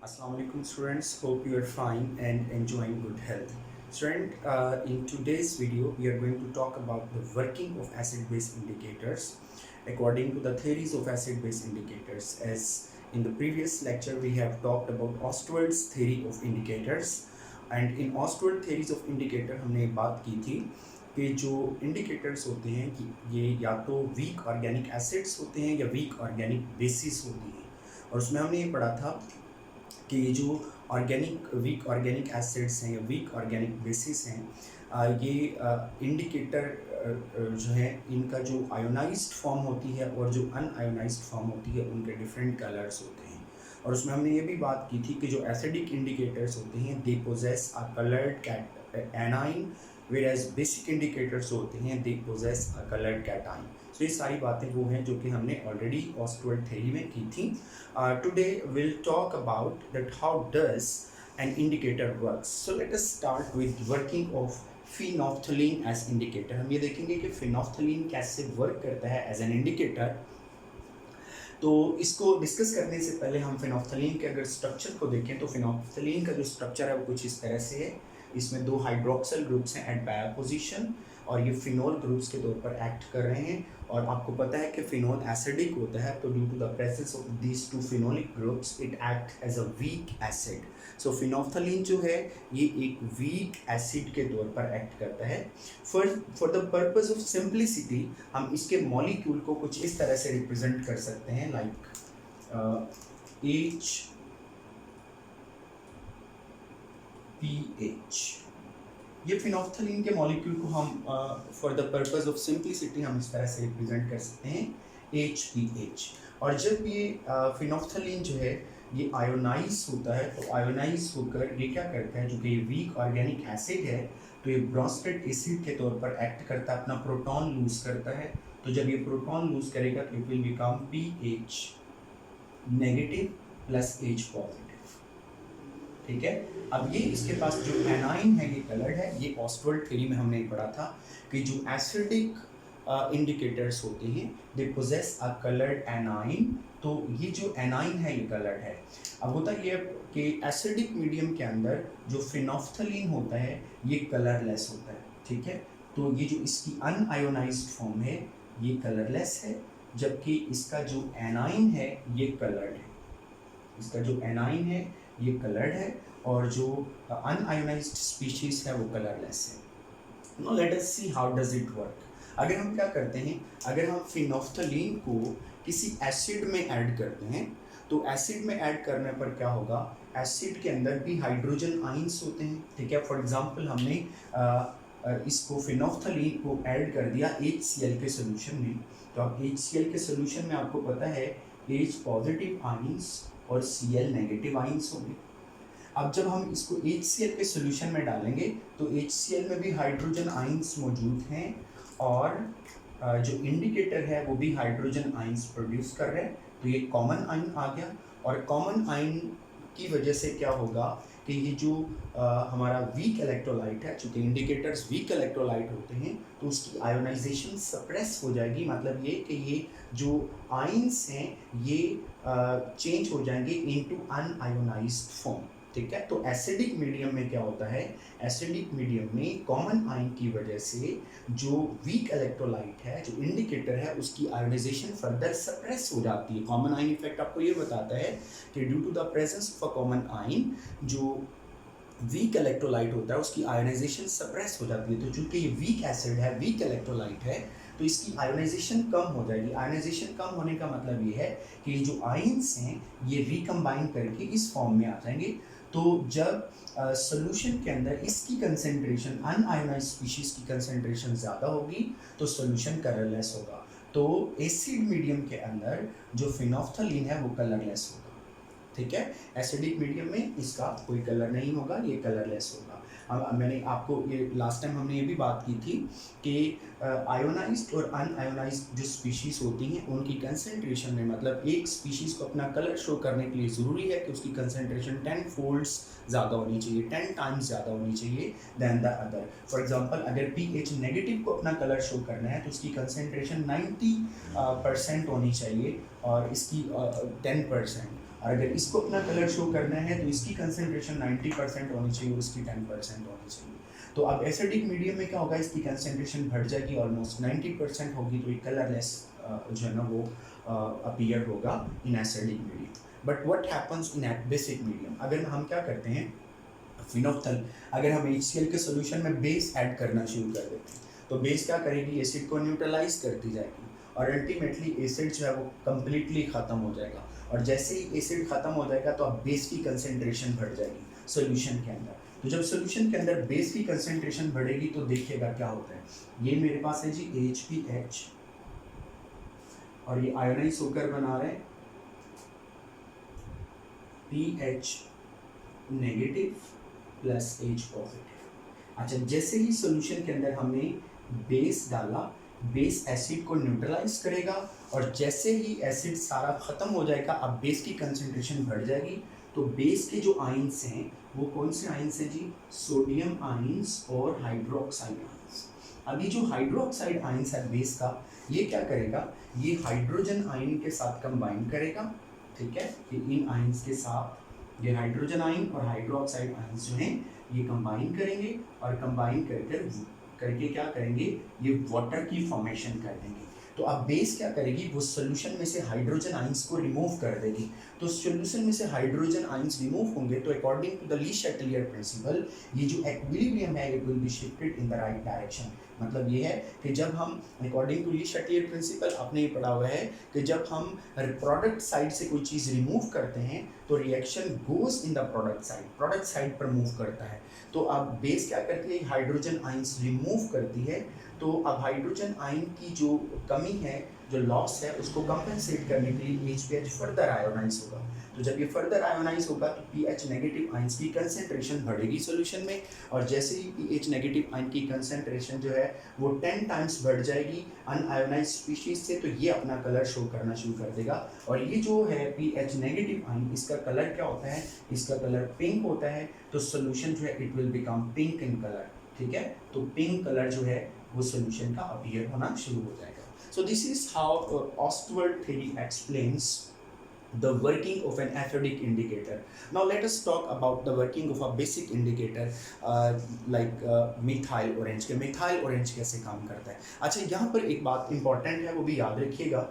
Assalamu alaikum students, hope you are fine and enjoying good health. Student, in today's video we are going to talk about the working of acid-base indicators according to the theories of acid-base indicators. As in the previous lecture we have talked about Ostwald's theory of indicators, and in Ostwald theories of indicator हमने एक बात की थी कि जो indicators होते हैं कि ये या तो weak organic acids होते हैं या weak organic bases होती हैं, और उसमें हमने ये पढ़ा था कि ये जो वीक ऑर्गेनिक एसिड्स हैं या वीक ऑर्गेनिक बेसिस हैं, ये इंडिकेटर जो है इनका जो आयोनाइज्ड फॉर्म होती है और जो अनआयोनाइज्ड फॉर्म होती है उनके डिफरेंट कलर्स होते हैं। और उसमें हमने ये भी बात की थी कि जो एसिडिक इंडिकेटर्स होते हैं they possess a coloured A9, whereas basic indicators होते हैं they possess a coloured cation. तो ये सारी बातें वो हैं जो कि हमने ऑलरेडी ऑस्टवर्ड थ्योरी में की थी। Today will talk about that how does an indicator works. So let us start with working of phenolphthalein as indicator. हम ये देखेंगे कि फिनोफ्थलीन कैसे वर्क करता है एज एन इंडिकेटर। तो इसको डिस्कस करने से पहले हम फिनोफ्थलीन के अगर स्ट्रक्चर को देखें तो फिनोफ्थलीन का जो स्ट्रक्चर है वो कुछ इस तरह से है। इसमें दो हाइड्रोक्सिल ग्रुप्स हैं एट बायर पोजीशन और ये फिनोल ग्रुप्स के तौर पर एक्ट कर रहे हैं। और आपको पता है कि फिनोल एसिडिक होता है, तो due to the presence of these two phenolic groups it act as a weak acid. So phenolphthalein जो है ये एक वीक एसिड के तौर पर एक्ट करता है। For the purpose of simplicity हम इसके मॉलिक्यूल को कुछ इस तरह से रिप्रेजेंट कर सकते हैं, लाइक HPH। ये फिनोफ्थलीन के मॉलिक्यूल को हम for the purpose of simplicity हम इस तरह से रिप्रेजेंट कर सकते हैं HPH। और जब ये फिनोफ्थलीन जो है ये आयोनाइज होता है तो आयोनाइज होकर ये क्या करता है, जो कि ये वीक ऑर्गेनिक एसिड है तो ये ब्रोस्टेड एसिड के तौर पर एक्ट करता है, अपना प्रोटॉन लूज करता है। तो जब ये प्रोटॉन लूज करेगा तो it will become PH negative plus H positive. ठीक है, अब ये इसके पास जो एनाइन है ये कलर्ड है। ये ऑस्टवर्ड थ्योरी में हमने पढ़ा था कि जो एसिडिक इंडिकेटर्स होते हैं they possess a coloured A9. तो ये जो एनाइन है ये कलर्ड है। अब होता ये कि एसिडिक मीडियम के अंदर जो फिनोफ्थलीन होता है ये कलरलेस होता है। ठीक है, तो ये जो इसकी अनआयोनाइज्ड फॉर्म है ये कलरलेस है, जबकि इसका जो एनाइन है ये कलर्ड है। इसका जो एनाइन है ये कलर्ड है और जो अनआयोनाइज्ड स्पीशीज है वो कलरलेस है। Now let us see how does it work. अगर हम क्या करते हैं, अगर हम फिनोफ्थलीन को किसी एसिड में ऐड करते हैं तो एसिड में ऐड करने पर क्या होगा, एसिड के अंदर भी हाइड्रोजन आइंस होते हैं। ठीक है, फॉर एग्जांपल हमने इसको फिनोफ्थलीन को ऐड कर दिया HCl के सोल्यूशन में, तो अब HCl के सोल्यूशन में आपको पता है H पॉजिटिव आइंस और Cl नेगेटिव आइंस होंगे। अब जब हम इसको HCl के सोल्यूशन में डालेंगे तो HCl में भी हाइड्रोजन आइंस मौजूद हैं और जो इंडिकेटर है वो भी हाइड्रोजन आइंस प्रोड्यूस कर रहे हैं। तो ये कॉमन आइन आ गया, और कॉमन आइन की वजह से क्या होगा कि ये जो हमारा वीक इलेक्ट्रोलाइट है, चूँकि इंडिकेटर्स वीक इलेक्ट्रोलाइट होते हैं तो उसकी आयोनाइजेशन सप्रेस हो जाएगी। मतलब ये कि ये जो आइंस हैं ये चेंज हो जाएंगे इनटू अनआयोनाइज्ड फॉर्म। ठीक है, तो एसिडिक मीडियम में क्या होता है, एसिडिक मीडियम में कॉमन आइन की वजह से जो वीक इलेक्ट्रोलाइट है, जो इंडिकेटर है, उसकी आयोनाइजेशन फर्दर सप्रेस हो जाती है। कॉमन आइन इफेक्ट आपको ये बताता है कि due to the presence of a common ion जो वीक इलेक्ट्रोलाइट होता है उसकी आयोनाइजेशन सप्रेस हो जाती है। तो चूंकि ये वीक एसिड है, वीक इलेक्ट्रोलाइट है, तो इसकी आयोनाइजेशन कम हो जाएगी। आयोनाइजेशन कम होने का मतलब ये है कि ये जो आइंस हैं ये रिकम्बाइन करके इस फॉर्म में आ जाएंगे। तो जब सोल्यूशन के अंदर इसकी कंसेंट्रेशन, अनआयोनाइज्ड स्पीशीज की कंसेंट्रेशन ज़्यादा होगी तो सोल्यूशन कलरलेस होगा। तो एसिड मीडियम के अंदर जो फिनोफ्थलीन है वो कलरलेस होगा। ठीक है, एसिडिक मीडियम में इसका कोई कलर नहीं होगा, ये कलरलेस होगा। मैंने आपको ये लास्ट टाइम हमने ये भी बात की थी कि आयोनाइज्ड और अनआयोनाइज्ड जो स्पीशीज़ होती हैं उनकी कंसेंट्रेशन में, मतलब एक स्पीशीज़ को अपना कलर शो करने के लिए ज़रूरी है कि उसकी कंसेंट्रेशन 10 फोल्ड्स ज़्यादा होनी चाहिए, 10 टाइम्स ज़्यादा होनी चाहिए than the other. For example अगर PH नेगेटिव को अपना कलर शो करना है तो उसकी कंसेंट्रेशन 90% होनी चाहिए और इसकी 10%। और अगर इसको अपना कलर शो करना है तो इसकी कंसेंट्रेशन 90% होनी चाहिए और इसकी 10% होनी चाहिए। तो अब एसिडिक मीडियम में क्या होगा, इसकी कंसेंट्रेशन बढ़ जाएगी, ऑलमोस्ट 90% होगी, तो ये कलरलेस जो है ना वो अपीयर होगा in acidic medium. But what happens in basic medium, अगर हम क्या करते हैं फिनोफ्थल, अगर हम HCl के सोल्यूशन में बेस ऐड करना शुरू कर देते हैं तो बेस क्या करेगी, एसिड को न्यूट्रलाइज करती जाएगी और अल्टीमेटली एसिड जो है वो कम्प्लीटली ख़त्म हो जाएगा। और जैसे ही एसिड ख़त्म हो जाएगा तो अब बेस की कंसेंट्रेशन बढ़ जाएगी सोल्यूशन के अंदर। तो जब सोल्यूशन के अंदर बेस की कंसेंट्रेशन बढ़ेगी तो देखिएगा क्या होता है, ये मेरे पास है जी HPH और ये आयोनाइज होकर बना रहे हैं PH negative plus H positive. अच्छा, जैसे ही सोल्यूशन के अंदर हमने बेस डाला, बेस एसिड को न्यूट्रलाइज करेगा और जैसे ही एसिड सारा ख़त्म हो जाएगा अब बेस की कंसेंट्रेशन बढ़ जाएगी। तो बेस के जो आइंस हैं वो कौन से आइंस हैं जी, सोडियम आइंस और हाइड्रोक्साइड आइंस। अभी जो हाइड्रोक्साइड आइंस है बेस का, ये क्या करेगा, ये हाइड्रोजन आयन के साथ कंबाइन करेगा, ठीक है, कि इन आइंस के साथ ये हाइड्रोजन आयन और हाइड्रोक्साइड आइंस जो हैं ये कंबाइन करेंगे और कंबाइन करके क्या करेंगे, ये वाटर की फॉर्मेशन कर देंगे। तो अब बेस क्या करेगी, वो सोल्यूशन में से हाइड्रोजन आइंस को रिमूव कर देगी। तो सोल्यूशन में से हाइड्रोजन आइंस रिमूव होंगे तो according to the Le Chatelier principle ये जो एक्विलिब्रियम है it will be shifted in the right direction. मतलब ये है कि जब हम according to Le Chatelier principle, आपने ये पढ़ा हुआ है कि जब हम प्रोडक्ट साइड से कोई चीज़ रिमूव करते हैं तो reaction goes in the product side पर मूव करता है। तो अब बेस क्या करती है, हाइड्रोजन आइंस रिमूव करती है। तो अब हाइड्रोजन आयन की जो कमी है, जो लॉस है, उसको कंपेंसेट करने के लिए HPH फर्दर आयोनाइज होगा। तो जब ये फर्दर आयोनाइज होगा तो PH नेगेटिव आयंस की कंसेंट्रेशन बढ़ेगी सॉल्यूशन में और जैसे ही PH नेगेटिव आयन की कंसेंट्रेशन जो है वो 10 टाइम्स बढ़ जाएगी अनआयोनाइज स्पीशीज से, तो ये अपना कलर शो करना शुरू कर देगा। और ये जो है PH नेगेटिव आयन, इसका कलर क्या होता है, इसका कलर पिंक होता है। तो सोल्यूशन जो है it will become pink in colour, ठीक है। तो पिंक कलर जो है वो सोल्यूशन का अपीयर होना शुरू हो जाएगा। So this is how Ostwald theory explains the working of an acidic indicator. Now let us talk about the working of a basic indicator like methyl orange के methyl orange कैसे काम करता है। अच्छा, यहाँ पर एक बात इंपॉर्टेंट है वो भी याद रखिएगा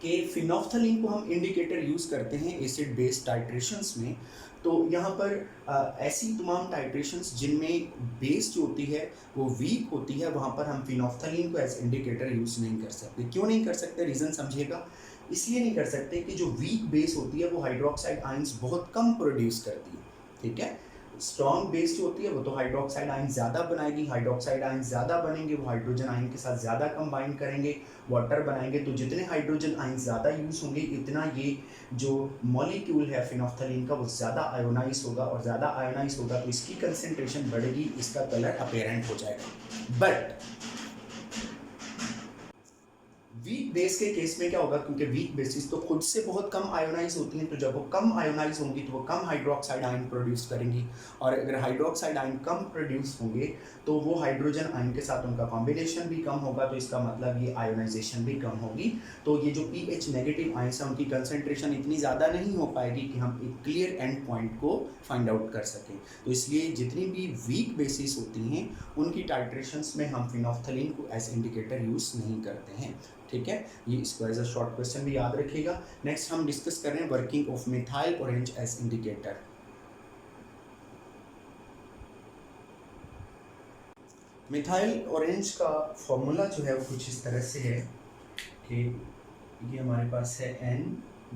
कि फिनोफ्थलीन को हम इंडिकेटर यूज़ करते हैं एसिड बेस टाइट्रेशंस में। तो यहाँ पर ऐसी तमाम टाइट्रेशंस जिनमें बेस जो होती है वो वीक होती है, वहाँ पर हम फिनोफ्थलीन को एज इंडिकेटर यूज़ नहीं कर सकते। क्यों नहीं कर सकते, रीज़न समझिएगा। इसलिए नहीं कर सकते कि जो वीक बेस होती है वो हाइड्रोक्साइड आयंस बहुत कम प्रोड्यूस करती है, ठीक है। स्ट्रॉन्ग बेस जो होती है वो तो हाइड्रोक्साइड आयन ज़्यादा बनाएगी, हाइड्रोक्साइड आयन ज़्यादा बनेंगे, वो हाइड्रोजन आयन के साथ ज़्यादा कंबाइन करेंगे, वाटर बनाएंगे। तो जितने हाइड्रोजन आयन ज़्यादा यूज़ होंगे इतना ये जो मॉलिक्यूल है फिनोफ्थलीन का वो ज़्यादा आयोनाइज होगा और ज़्यादा आयोनाइज होगा तो इसकी कंसेंट्रेशन बढ़ेगी, इसका कलर अपेरेंट हो जाएगा। बट वीक बेस के केस में क्या होगा, क्योंकि वीक बेसिस तो खुद से बहुत कम आयोनाइज होती हैं, तो जब वो कम आयोनाइज होंगी तो वो कम हाइड्रोक्साइड आयन प्रोड्यूस करेंगी और अगर हाइड्रोक्साइड आयन कम प्रोड्यूस होंगे तो वो हाइड्रोजन आयन के साथ उनका कॉम्बिनेशन भी कम होगा, तो इसका मतलब ये आयोनाइजेशन भी कम होगी। तो ये जो PH नेगेटिव आयंस हैं उनकी कंसेंट्रेशन इतनी ज़्यादा नहीं हो पाएगी कि हम एक क्लियर एंड पॉइंट को फाइंड आउट कर सकें। तो इसलिए जितनी भी वीक बेसिस होती हैं उनकी टाइट्रेशंस में हम फिनोफ्थलीन को एज इंडिकेटर यूज़ नहीं करते हैं, ठीक है। ये इसको एज अ शॉर्ट क्वेश्चन भी याद रखिएगा। नेक्स्ट हम डिस्कस कर रहे हैं working of methyl orange as indicator. Methyl orange का फॉर्मूला जो है वो कुछ इस तरह से है कि ये हमारे पास है N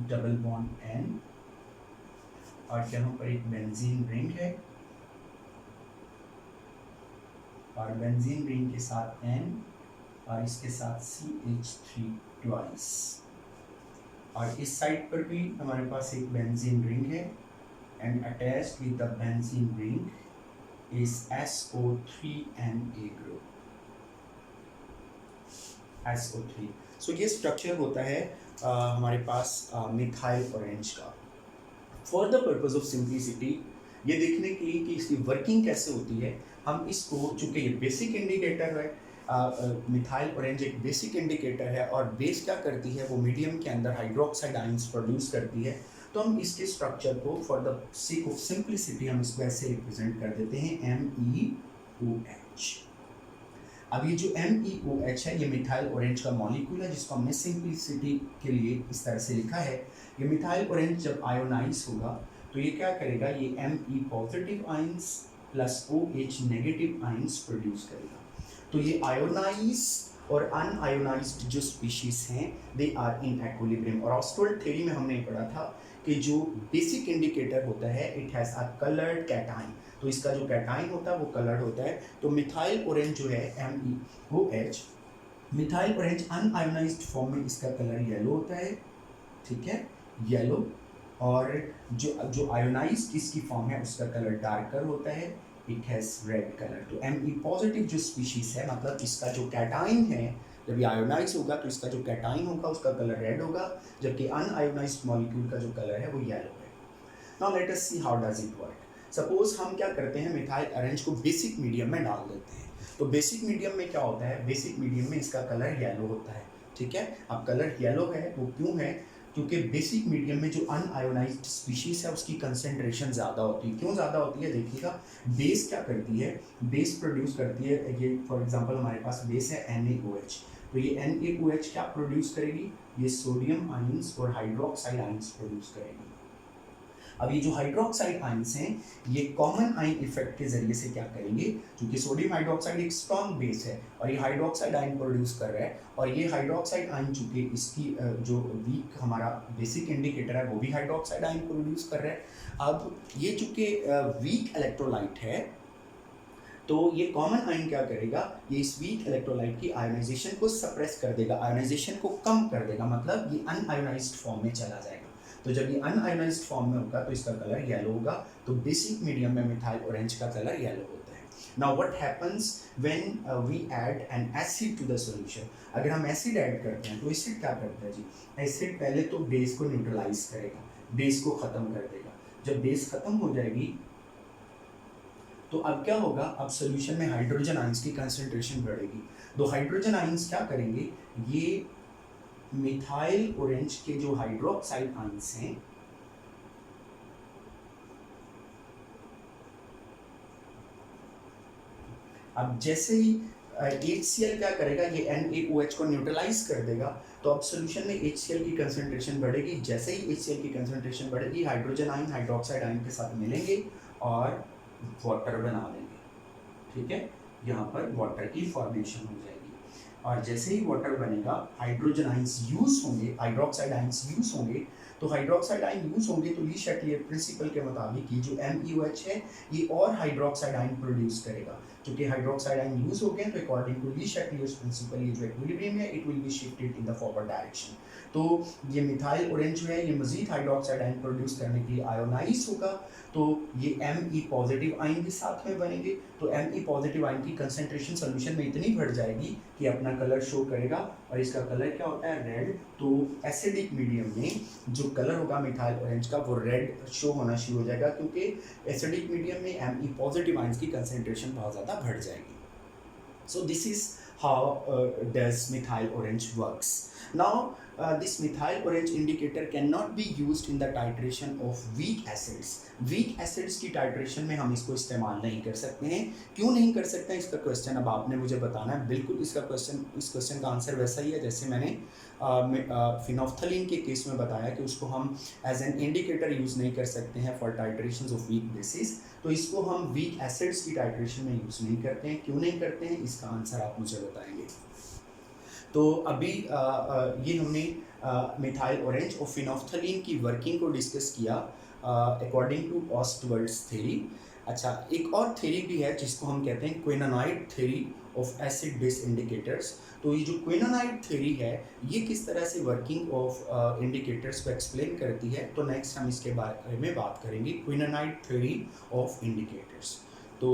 डबल बॉन्ड N और यहाँ पर एक बेंजीन रिंग है और बेंजीन रिंग के साथ N और इसके साथ CH3 ट्वाइस और इस साइड पर भी हमारे पास एक बेंजीन रिंग है and attached with the benzene ring is SO3Na group, SO3। सो ये स्ट्रक्चर होता है हमारे पास मिथाइल ऑरेंज का। For the purpose of simplicity, ये देखने के लिए कि इसकी वर्किंग कैसे होती है, हम इसको, चूँकि ये बेसिक इंडिकेटर है, मिथाइल ऑरेंज एक बेसिक इंडिकेटर है और बेस क्या करती है वो मीडियम के अंदर हाइड्रोक्साइड आयंस प्रोड्यूस करती है। तो हम इसके स्ट्रक्चर को for the sake of simplicity हम इसको ऐसे रिप्रेजेंट कर देते हैं MEOH। अब ये जो MEOH है ये मिथाइल ऑरेंज का मॉलिक्यूल है जिसको हमने सिंप्लिसिटी के लिए इस तरह से लिखा है। ये मिथाइल ऑरेंज जब आयोनाइज होगा तो ये क्या करेगा, ये Me positive ions plus OH negative ions produce करेगा। तो ये आयोनाइज और अनआयोनाइज्ड जो स्पीशीज हैं दे आर इन इक्विलिब्रियम। और ऑस्टोल्ड थ्योरी में हमने पढ़ा था कि जो बेसिक इंडिकेटर होता है it has a coloured cation, तो इसका जो कैटाइन होता है वो कलर्ड होता है। तो मिथाइल ऑरेंज जो है MEOH, methyl orange unionised form में इसका कलर येलो होता है, ठीक है, येलो। और जो आयोनाइज्ड इसकी फॉर्म है उसका कलर डार्कर होता है, इट हैज़ रेड कलर। तो Me पॉजिटिव जो स्पीशीज है मतलब इसका जो कैटाइन है जब ये आयोनाइज होगा तो इसका जो कैटाइन होगा उसका कलर रेड होगा, जबकि अनआयोनाइज्ड मॉलिक्यूल का जो कलर है वो येलो है। Now let us see how does it work. Suppose हम क्या करते हैं, मिथाइल ऑरेंज को बेसिक मीडियम में डाल देते हैं। तो बेसिक मीडियम में क्या होता है, बेसिक मीडियम में इसका कलर येलो होता है, ठीक है। अब कलर येलो है वो क्यों है, क्योंकि बेसिक मीडियम में जो अनआयोनाइज्ड स्पीशीज है उसकी कंसेंट्रेशन ज़्यादा होती है। क्यों ज़्यादा होती है, देखिएगा बेस क्या करती है, बेस प्रोड्यूस करती है, ये फॉर एग्जांपल हमारे पास बेस है NaOH, तो ये NaOH क्या प्रोड्यूस करेगी, ये सोडियम आयंस और हाइड्रोक्साइड आयंस प्रोड्यूस करेगी। अब ये जो हाइड्रोक्साइड आयंस हैं ये कॉमन आयन इफेक्ट के जरिए से क्या करेंगे, क्योंकि सोडियम हाइड्रोक्साइड एक स्ट्रॉन्ग बेस है और ये हाइड्रोक्साइड आयन प्रोड्यूस कर रहा है, और ये हाइड्रोक्साइड आयन चूंकि इसकी जो वीक हमारा बेसिक इंडिकेटर है वो भी हाइड्रोक्साइड आयन प्रोड्यूस कर रहा है। अब ये चूंकि वीक इलेक्ट्रोलाइट है तो ये कॉमन आयन क्या करेगा, ये इस वीक इलेक्ट्रोलाइट की आयोनाइजेशन को सप्रेस कर देगा, आयोनाइजेशन को कम कर देगा, मतलब ये अनआयोनाइज्ड फॉर्म में चला जाएगा। तो जब ये अनआयोनाइज्ड फॉर्म में होगा तो इसका कलर येलो होगा। तो बेसिक मीडियम में मिथाइल ऑरेंज का कलर येलो होता है। Now what happens when we add an acid to the solution. अगर हम एसिड ऐड करते हैं तो एसिड क्या करता है जी, एसिड पहले तो बेस को न्यूट्रलाइज करेगा, बेस को ख़त्म कर देगा। जब बेस ख़त्म हो जाएगी तो अब क्या होगा, अब सॉल्यूशन में हाइड्रोजन आयंस की कंसंट्रेशन बढ़ेगी। तो हाइड्रोजन आयंस क्या करेंगे, ये मिथाइल ऑरेंज के जो हाइड्रोक्साइड आयंस हैं अब जैसे ही HCl क्या करेगा, ये NaOH को न्यूट्रलाइज कर देगा, तो अब सॉल्यूशन में HCl की कंसंट्रेशन बढ़ेगी। जैसे ही HCl की कंसंट्रेशन बढ़ेगी हाइड्रोजन आयन हाइड्रोक्साइड आयन के साथ मिलेंगे और वाटर बना देंगे, ठीक है, यहाँ पर वाटर की फॉर्मेशन हो जाएगी। और जैसे ही वाटर बनेगा हाइड्रोजन आयंस यूज होंगे, हाइड्रोक्साइड आयंस यूज होंगे, तो हाइड्रोक्साइड आयन यूज होंगे तो ली शैटलियर प्रिंसिपल के मुताबिक ये जो MEOH है ये और हाइड्रोक्साइड आयन प्रोड्यूस करेगा। क्योंकि हाइड्रोक्साइड आयन यूज हो गए तो अकॉर्डिंग टू ली शैटलियर प्रिंसिपल ये जो इक्विलिब्रियम है it will be shifted in the forward direction. तो ये मिथाइल ऑरेंज जो है ये मजीद हाइड्रोक्साइड आयन प्रोड्यूस करने के लिए आयोनाइज होगा, तो ये Me पॉजिटिव आयन भी साथ में बनेंगे। तो Me पॉजिटिव आयन की कंसंट्रेशन सॉल्यूशन में इतनी बढ़ जाएगी कि अपना कलर शो करेगा, और इसका कलर क्या होता है, रेड। तो एसिडिक मीडियम में जो कलर होगा मिथाइल ऑरेंज का वो रेड शो होना शुरू हो जाएगा, क्योंकि एसिडिक मीडियम में Me पॉजिटिव आयंस की कंसंट्रेशन बहुत ज़्यादा बढ़ जाएगी। So this is how does methyl orange works. Now this methyl orange indicator cannot be used in the titration of weak acids. Weak acids की titration में हम इसको इस्तेमाल नहीं कर सकते हैं। क्यों नहीं कर सकते हैं इसका क्वेश्चन अब आपने मुझे बताना है। बिल्कुल इसका क्वेश्चन, इस क्वेश्चन का आंसर वैसा ही है जैसे मैंने फिनोफ्थलीन के केस में बताया कि उसको हम एज एन इंडिकेटर यूज़ नहीं कर सकते हैं for titration of weak bases. तो इसको हम वीक एसिड्स की टाइट्रेशन में यूज़ नहीं करते हैं। क्यों नहीं करते हैं इसका आंसर आप मुझे बताएंगे। तो अभी ये हमने मिथाइल ऑरेंज और फिनोफ्थलीन की वर्किंग को डिस्कस किया अकॉर्डिंग टू ऑस्टवर्ड्स थ्योरी। अच्छा, एक और थ्योरी भी है जिसको हम कहते हैं quinonoid theory of acid base indicators. तो ये जो क्विनोनाइड थ्योरी है ये किस तरह से वर्किंग ऑफ इंडिकेटर्स को एक्सप्लेन करती है, तो नेक्स्ट हम इसके बारे में बात करेंगे, क्विनोनाइड थ्योरी ऑफ इंडिकेटर्स। तो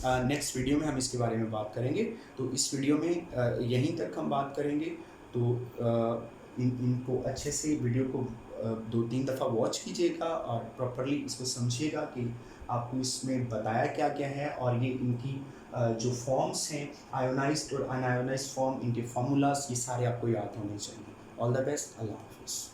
नेक्स्ट वीडियो में हम इसके बारे में बात करेंगे। तो इस वीडियो में यहीं तक हम बात करेंगे। तो इनको अच्छे से वीडियो को 2-3 दफ़ा वॉच कीजिएगा और प्रॉपरली इसको समझिएगा कि आपको इसमें बताया क्या क्या है, और ये इनकी जो फॉर्म्स हैं आयोनाइज्ड और अनआयोनाइज्ड फॉर्म, इनके फार्मूलाज ये सारे आपको याद होने चाहिए। ऑल द बेस्ट, अल्लाह हाफिज़।